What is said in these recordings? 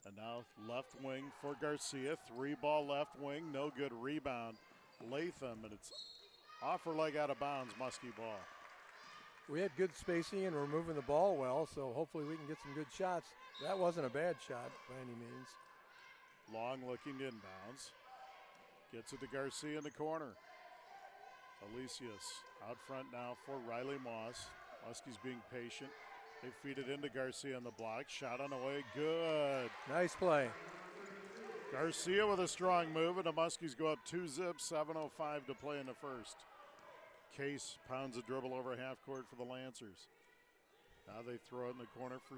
And now left wing for Garcia. 3-ball left wing, no good rebound. Latham, and it's off her leg out of bounds, Muskie ball. We had good spacing and we're moving the ball well, so hopefully we can get some good shots. That wasn't a bad shot by any means. Long looking inbounds. Gets it to Garcia in the corner. Alicius out front now for Riley Moss. Muskie's being patient. They feed it into Garcia on the block. Shot on the way, good. Nice play. Garcia with a strong move, and the Muskies go up 2-zip, 7:05 to play in the first. Case pounds a dribble over half court for the Lancers. Now they throw it in the corner for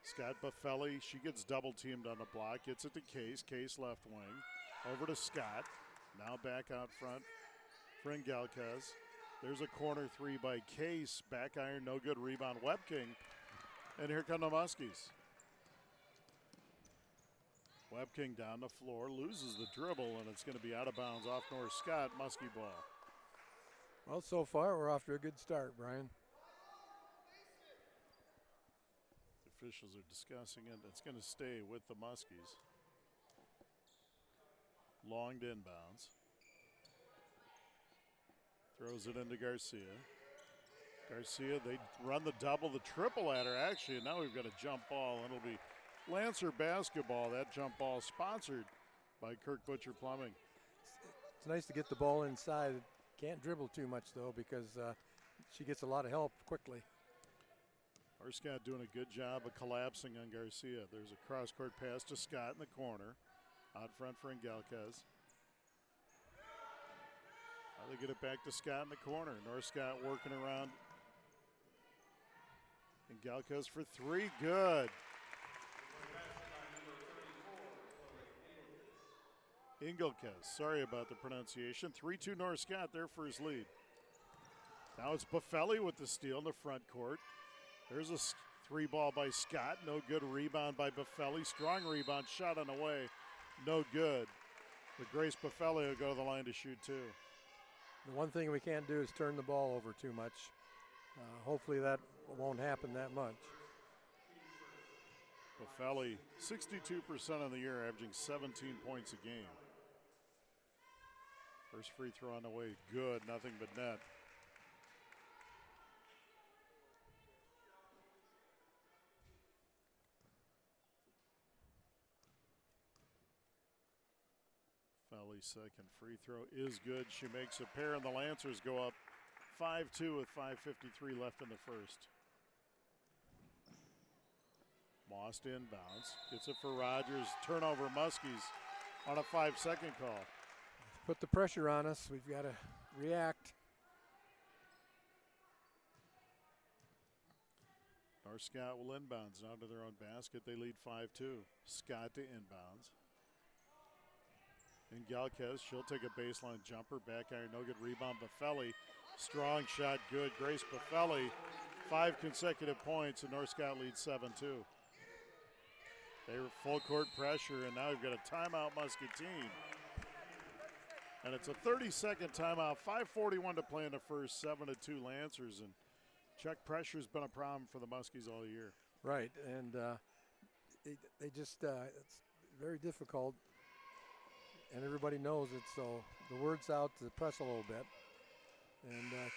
Scott Buffelli. She gets double teamed on the block, gets it to Case. Case left wing. Over to Scott. Now back out front for Engelkes. There's a corner three by Case. Back iron, no good. Rebound, Webking. And here come the Muskies. Webking down the floor, loses the dribble, and it's going to be out of bounds off North Scott. Muskie ball. Well, so far we're off to a good start, Brian. The officials are discussing it. It's going to stay with the Muskies. Long to inbounds. Throws it into Garcia. Garcia, they run the double, the triple at her actually, and now we've got a jump ball, and it'll be Lancer basketball. That jump ball sponsored by Kirk Butcher Plumbing. It's nice to get the ball inside. Can't dribble too much, though, because she gets a lot of help quickly. Our Scott doing a good job of collapsing on Garcia. There's a cross-court pass to Scott in the corner. Out front for Engelkes. Now they get it back to Scott in the corner. North Scott working around. Engelkes for three, good. Engelkes, sorry about the pronunciation. 3-2 North Scott, their first lead. Now it's Buffelli with the steal in the front court. There's a three ball by Scott, no good. Rebound by Buffelli, strong rebound, shot on the way, no good. But Grace Buffelli will go to the line to shoot two. The one thing we can't do is turn the ball over too much. Hopefully that won't happen that much. Buffelli, 62% on the year, averaging 17 points a game. First free throw on the way, good, nothing but net. Buffelli's second free throw is good. She makes a pair, and the Lancers go up 5-2 with 5:53 left in the first. Moss inbounds, gets it for Rogers. Turnover, Muskies on a 5-second call. Put the pressure on us. We've got to react. North Scott will inbounds now to their own basket. They lead 5-2. Scott to inbounds. Engelkes, she'll take a baseline jumper. Back iron, no good. Rebound, Buffelli. Strong shot, good. Grace Buffelli, 5 consecutive points, and North Scott leads 7-2. They were full court pressure, and now we've got a timeout, Muskie team. And it's a 30-second timeout, 5:41 to play in the first, 7-2 Lancers. And check pressure's been a problem for the Muskies all year. Right, and they just, it's very difficult, and everybody knows it, so the word's out to press a little bit. And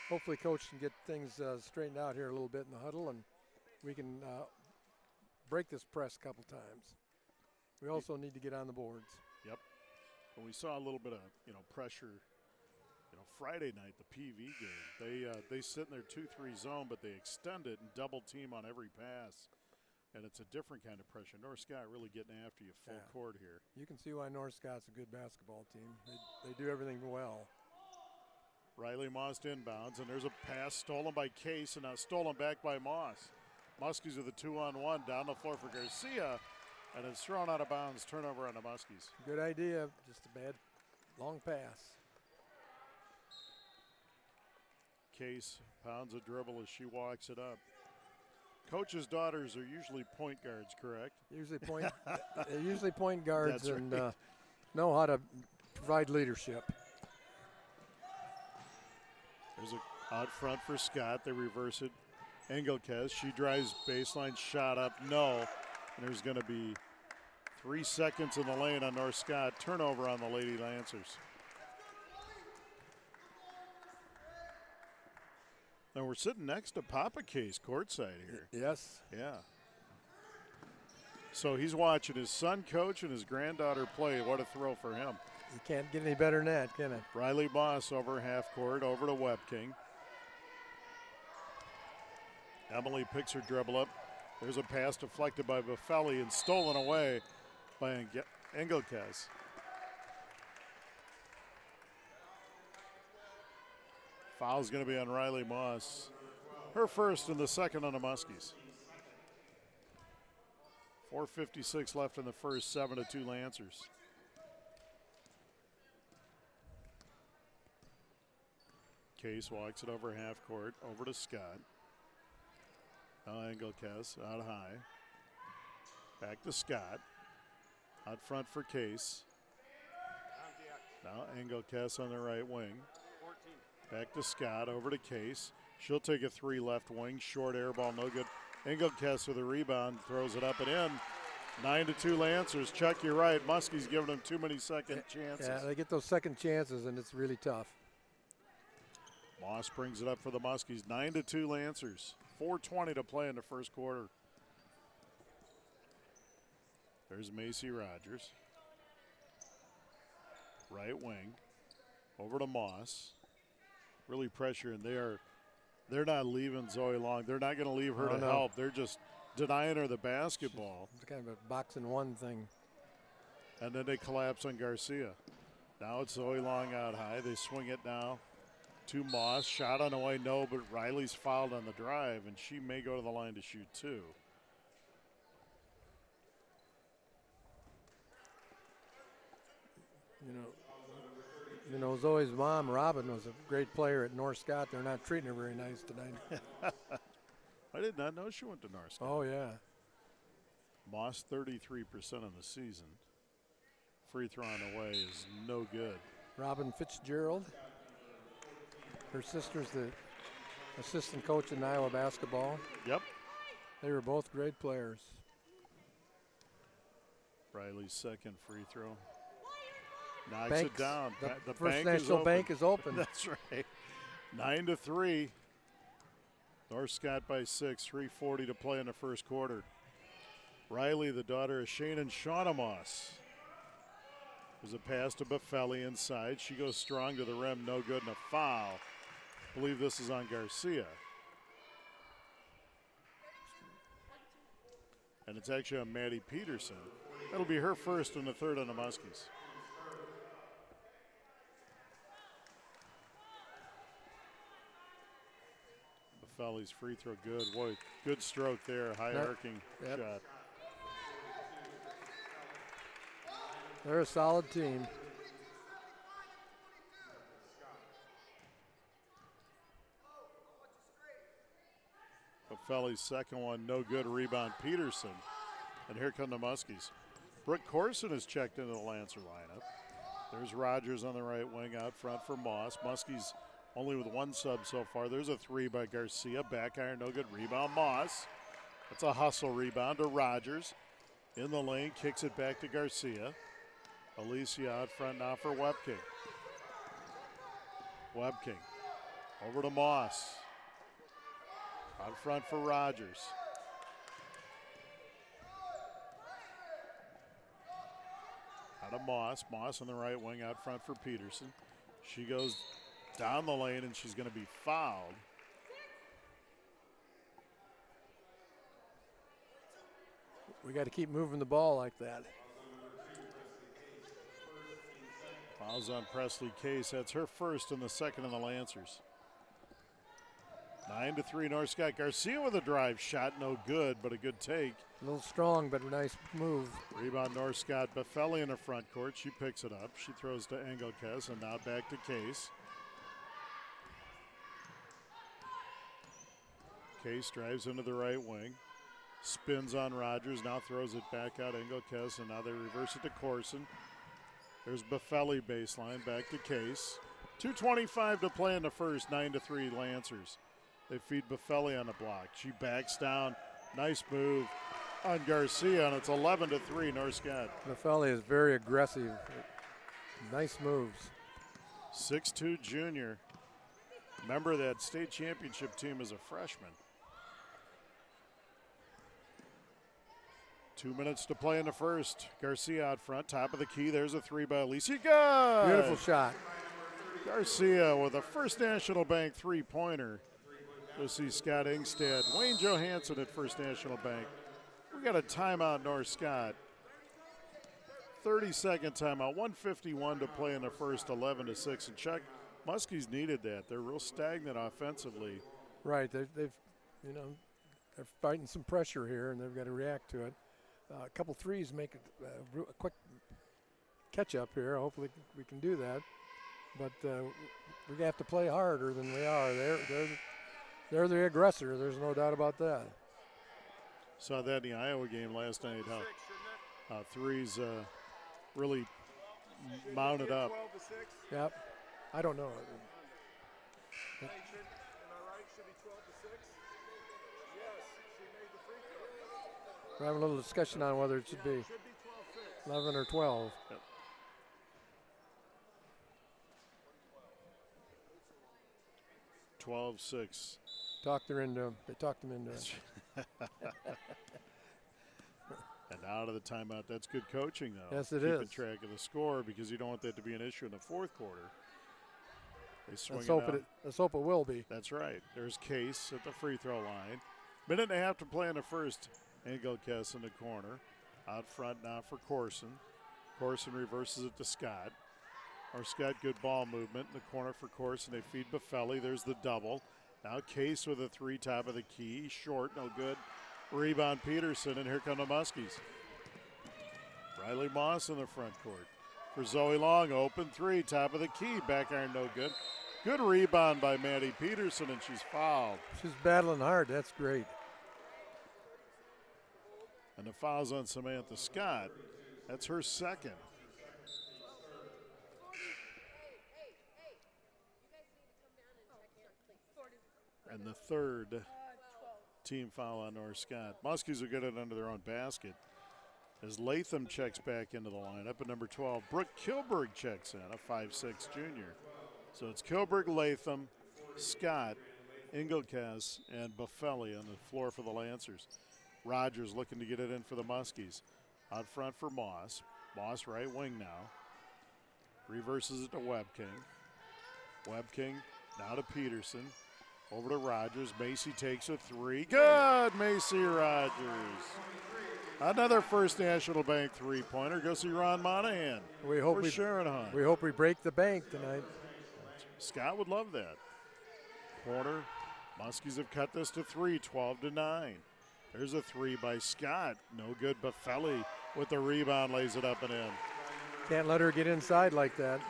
hopefully Coach can get things straightened out here a little bit in the huddle, and we can break this press a couple times. We also need to get on the boards. Yep. And we saw a little bit of, pressure, Friday night, the PV game. They sit in their 2-3 zone, but they extend it and double team on every pass. And it's a different kind of pressure. North Scott really getting after you full court here. You can see why North Scott's a good basketball team. They do everything well. Riley Moss inbounds, and there's a pass stolen by Case, and now stolen back by Moss. Muskies with a 2-on-1 down the floor for Garcia, and it's thrown out of bounds. Turnover on the Muskies. Good idea, just a bad long pass. Case pounds a dribble as she walks it up. Coach's daughters are usually point guards, correct? Usually point, they're usually point guards. That's and right. Know how to provide leadership. There's a out front for Scott. They reverse it. Engelkes, she drives baseline, shot up, no. And there's going to be 3 seconds in the lane on North Scott. Turnover on the Lady Lancers. And we're sitting next to Papa Case courtside here. Yes. Yeah. So he's watching his son coach and his granddaughter play. What a throw for him. You can't get any better than that, can it? Riley Moss over half court, over to Webking. Emily picks her dribble up. There's a pass deflected by Buffelli and stolen away by Engelkes. Foul's going to be on Riley Moss. Her first and the second on the Muskies. 4:56 left in the first, 7-2 Lancers. Case walks it over half court, over to Scott. Now Engelkes out high. Back to Scott. Out front for Case. Now Engelkes on the right wing. Back to Scott, over to Case. She'll take a 3 left wing. Short air ball, no good. Engelkes with a rebound, throws it up and in. 9-2 Lancers. Chuck, you're right. Muskie's giving them too many second chances. Yeah, they get those second chances, and it's really tough. Moss brings it up for the Muskies. 9-2 Lancers. 4:20 to play in the first quarter. There's Macy Rogers. Right wing. Over to Moss. Really pressuring. They're not leaving Zoe Long. They're not going to leave her to help. They're just denying her the basketball. It's kind of a boxing one thing. And then they collapse on Garcia. Now it's Zoe Long out high. They swing it now to Moss. Shot on the way, no, but Riley's fouled on the drive, and she may go to the line to shoot 2. You know, Zoe's mom, Robin, was a great player at North Scott. They're not treating her very nice tonight. I did not know she went to North Scott. Oh, yeah. Moss 33% on the season. Free throw on the way is no good. Robin Fitzgerald. Her sister's the assistant coach in Iowa basketball. Yep. They were both great players. Riley's second free throw. Knocks Banks, it down. The First bank National Bank is open. That's right. 9-3. North Scott by 6. 3:40 to play in the first quarter. Riley, the daughter of Shane and Shauna Moss. There's a pass to Buffelli inside. She goes strong to the rim. No good, and a foul. I believe this is on Garcia. And it's actually on Maddie Peterson. That'll be her first and the third on the Muskies. Buffelli's free throw good. Boy, good stroke there. High arcing shot. They're a solid team. Buffelli's second one, no good. Rebound, Peterson. And here come the Muskies. Brooke Corson is checked into the Lancer lineup. There's Rogers on the right wing out front for Moss. Muskies only with 1 sub so far. There's a 3 by Garcia. Back iron, no good. Rebound, Moss. That's a hustle rebound to Rogers. In the lane, kicks it back to Garcia. Alicia out front now for Webking. Webking over to Moss. Out front for Rogers. Out of Moss. Moss on the right wing out front for Peterson. She goes down the lane and she's going to be fouled. We got to keep moving the ball like that. Fouls on Presley Case. That's her first and the second on the Lancers. 9-3 North Scott. Garcia with a drive shot, no good, but a good take. A little strong, but a nice move. Rebound North Scott. Buffelli in the front court. She picks it up. She throws to Engelkes and now back to Case. Case drives into the right wing. Spins on Rogers. Now throws it back out Engelkes, and now they reverse it to Corson. There's Buffelli baseline. Back to Case. 2:25 to play in the first. 9-3 Lancers. They feed Buffelli on the block. She backs down. Nice move. on Garcia, and it's 11-3 North Scott. Nafeli is very aggressive. Nice moves. 6'2" junior. Member that state championship team as a freshman. 2 minutes to play in the first. Garcia out front, top of the key. There's a three by Alicia. Good! Beautiful shot. Garcia with a First National Bank three-pointer. You'll see Scott Ingstad, Wayne Johansson at First National Bank. We got a timeout, North Scott. 30-second timeout, 1:51 to play in the first, 11-6. And Chuck, Muskie's needed that. They're real stagnant offensively. Right, they're fighting some pressure here, and they've got to react to it. A couple threes make a quick catch up here. Hopefully we can do that. But we have to play harder than we are. They're the aggressor. There's no doubt about that. Saw that in the Iowa game last night, how threes really mounted up. Yep. I don't know. We're having a little discussion on whether it should be 11 or 12. Yep. 12-6. They talked him into it. And out of the timeout, that's good coaching, though. Yes, it Keeping is. track of the score because you don't want that to be an issue in the fourth quarter. They swing Let's hope it will be. That's right. There's Case at the free throw line. Minute and a half to play in the first. Engelkes in the corner. Out front now for Corson. Corson reverses it to Scott. Scott, good ball movement in the corner for Corson. They feed Buffelli. There's the double. Now Case with a three, top of the key. Short, no good. Rebound Peterson, and here come the Muskies. Riley Moss in the front court. For Zoe Long, open three, top of the key. Back iron, no good. Good rebound by Maddie Peterson, and she's fouled. She's battling hard. That's great. And the foul's on Samantha Scott. That's her second. And the third team foul on North Scott. Muskies will get it under their own basket. As Latham checks back into the lineup at number 12, Brooke Kilberg checks in, a 5'6" junior. So it's Kilberg, Latham, Scott, Engelkes, and Buffelli on the floor for the Lancers. Rogers looking to get it in for the Muskies. Out front for Moss. Moss right wing now. Reverses it to Webking. Webking now to Peterson. Over to Rogers. Macy takes a three. Good, Macy Rogers. Another First National Bank three-pointer. Go see Ron Monahan. We hope we break the bank tonight. Scott would love that. Corner. Muskies have cut this to three, 12-9. There's a three by Scott. No good. Buffelli with the rebound lays it up and in. Can't let her get inside like that.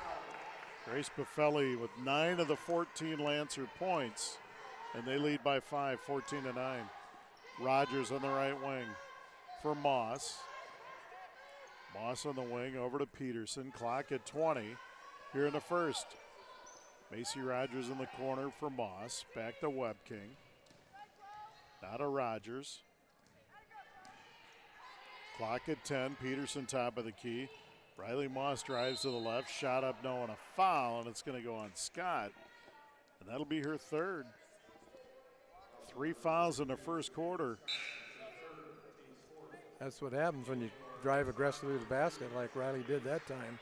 Grace Buffelli with 9 of the 14 Lancer points, and they lead by 5, 14-9. Rogers on the right wing for Moss. Moss on the wing over to Peterson. Clock at 20 here in the first. Macy Rogers in the corner for Moss. Back to Webking. Now to Rogers. Clock at 10. Peterson top of the key. Riley Moss drives to the left. Shot up, no, and a foul, and it's going to go on Scott. And that'll be her third. 3 fouls in the first quarter. That's what happens when you drive aggressively to the basket like Riley did that time.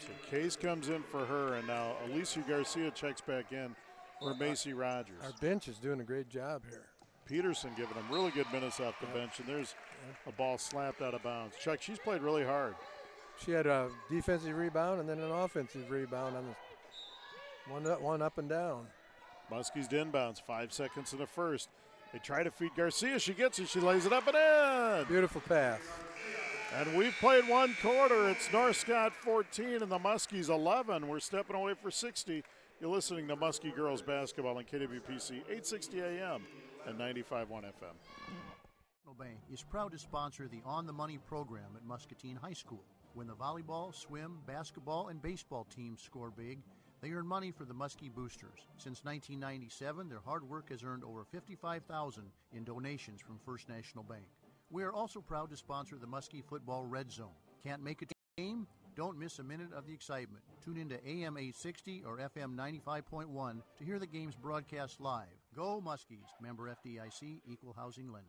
So Case comes in for her, and now Alicia Garcia checks back in for Macy Rogers. Our bench is doing a great job here. Peterson giving them really good minutes off the bench, and there's a ball slapped out of bounds. Chuck, she's played really hard. She had a defensive rebound and then an offensive rebound on the one up and down. Muskies to inbounds, 5 seconds in the first. They try to feed Garcia. She gets it. She lays it up and in. Beautiful pass. And we've played one quarter. It's North Scott 14 and the Muskies 11. We're stepping away for 60. You're listening to Muskie Girls Basketball on KWPC 860 AM and 95.1 FM. Bank is proud to sponsor the On the Money program at Muscatine High School. When the volleyball, swim, basketball, and baseball teams score big, they earn money for the Muskie Boosters. Since 1997, their hard work has earned over $55,000 in donations from First National Bank. We are also proud to sponsor the Muskie Football Red Zone. Can't make a game? Don't miss a minute of the excitement. Tune into AM 860 or FM 95.1 to hear the games broadcast live. Go Muskies. Member FDIC, Equal Housing Lender.